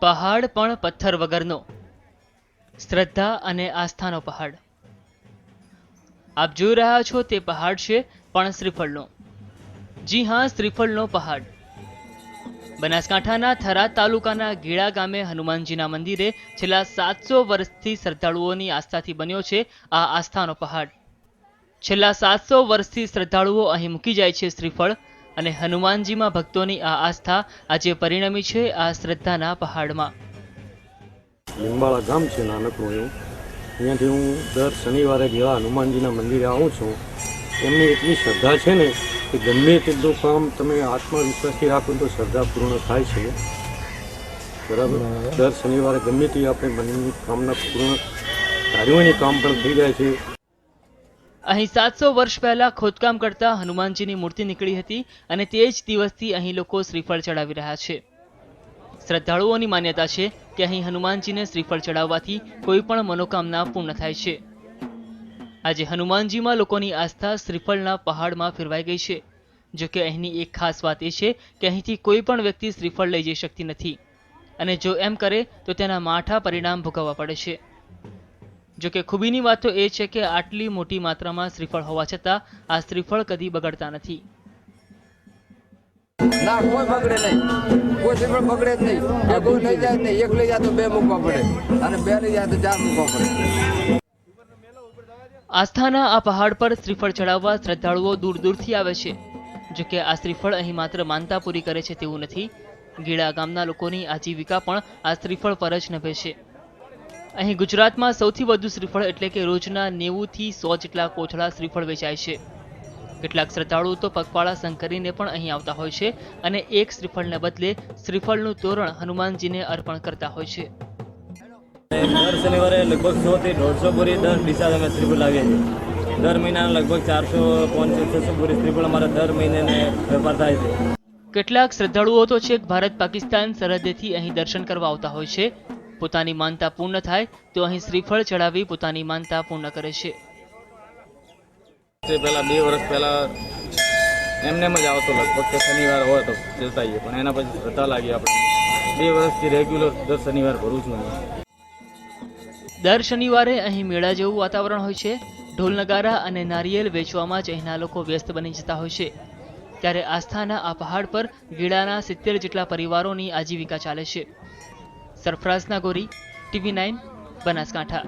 પહાડ પણ પથ્થર વગરનો, શ્રદ્ધા અને આસ્થાનો પહાડ. આપ જોઈ રહ્યા છો તે પહાડ છે પણ શ્રીફળનો. જી હા, શ્રીફળનો પહાડ. બનાસકાંઠાના થરાદ તાલુકાના ગેડા ગામે હનુમાનજીના મંદિરે છેલ્લા 700 વર્ષથી શ્રદ્ધાળુઓની આસ્થાથી બન્યો છે આ આસ્થાનો પહાડ. છેલ્લા 700 વર્ષથી શ્રદ્ધાળુઓ અહીં મૂકી જાય છે શ્રીફળ, અને હનુમાનજીમાં ભક્તોની આ આસ્થા આજે પરિણમી છે આ શ્રદ્ધાના પહાડમાં. લીંબાળા ગામ છે નાનકડું એવું. અહીંયાથી હું દર શનિવારે જેવા હનુમાનજીના મંદિરે આવું છું. એમની એટલી શ્રદ્ધા છે ને કે ગમે તેટલું કામ તમે આત્મવિશ્વાસથી રાખો તો શ્રદ્ધા પૂર્ણ થાય છે. બરાબર, દર શનિવારે ગમે તે આપણે મનની કામના પૂર્ણ કાર્યોની કામ પણ થઈ જાય છે. અહીં 700 વર્ષ પહેલા ખોદકામ કરતા હનુમાનજીની મૂર્તિ નીકળી હતી અને તે જ દિવસથી અહીં લોકો શ્રીફળ ચડાવી રહ્યા છે. શ્રદ્ધાળુઓની માન્યતા છે કે અહીં હનુમાનજીને શ્રીફળ ચડાવવાથી કોઈ પણ મનોકામના પૂર્ણ થાય છે. આજે હનુમાનજીમાં લોકોની આસ્થા શ્રીફળના પહાડમાં ફેરવાઈ ગઈ છે. જોકે અહીંની એક ખાસ વાત એ છે કે અહીંથી કોઈ પણ વ્યક્તિ શ્રીફળ લઈ જઈ શકતી નથી, અને જો એમ કરે તો તેના માઠા પરિણામ ભોગવવા પડે છે. જોકે ખૂબીની વાત તો એ છે કે આટલી મોટી માત્રામાં શ્રીફળ હોવા છતાં આ શ્રીફળ કદી બગડતા નથી. ના, કોઈ બગડે નહીં, કોઈ શ્રીફળ બગડે જ નહીં. એક લઈ જાય નહીં, એક લઈ જાય તો બે મૂકવા પડે, અને બે લઈ જાય તો ચાર મૂકવા પડે. આસ્થાના આ પહાડ પર શ્રીફળ ચડાવવા શ્રદ્ધાળુઓ દૂર દૂરથી આવે છે. જોકે આ શ્રીફળ અહીં માત્ર માનતા પૂરી કરે છે તેવું નથી. ગેડા ગામના લોકોની આજીવિકા પણ આ શ્રીફળ પર જ નભે છે. અહીં ગુજરાતમાં સૌથી વધુ શ્રીફળ એટલે કે રોજના 90 થી 100 જેટલા કોથળા શ્રીફળ વેચાય છે. કેટલાક શ્રદ્ધાળુઓ તો પગપાળા સંકરીને પણ અહીં આવતા હોય છે અને એક શ્રીફળને બદલે શ્રીફળનું તોરણ હનુમાનજીને અર્પણ કરતા હોય છે. દર શનિવારે લગભગ 100 થી 150 બોરી દર ડીસા અમે શ્રીફળ લાવીએ છીએ. દર મહિના લગભગ 400, 500, 600 બોરી શ્રીફળ અમારા દર મહિને વેપાર થાય છે. કેટલાક શ્રદ્ધાળુઓ તો છેક ભારત પાકિસ્તાન સરહદેથી અહીં દર્શન કરવા આવતા હોય છે. પોતાની માનતા પૂર્ણ થાય તો અહીં શ્રીફળ ચડાવી પોતાની માનતા પૂર્ણ કરે છે. પહેલા 2 વર્ષ પહેલા એમને જ આવતો, લગભગ તો શનિવાર હોય તો જતા આવીએ, પણ એના પછી શ્રદ્ધા લાગી. આપણે 2 વર્ષથી રેગ્યુલર દર શનિવાર ભરું છું. દર શનિવારે અહીં મેળા જેવું વાતાવરણ હોય છે. ઢોલ નગારા અને નારિયેલ વેચવામાં જ અહીંના લોકો વ્યસ્ત બની જતા હોય છે. ત્યારે આસ્થાના આ પહાડ પર ગેડાના 70 જેટલા પરિવારોની આજીવિકા ચાલે છે. સરફરાઝ નાગોરી, TV9, બનાસકાંઠા.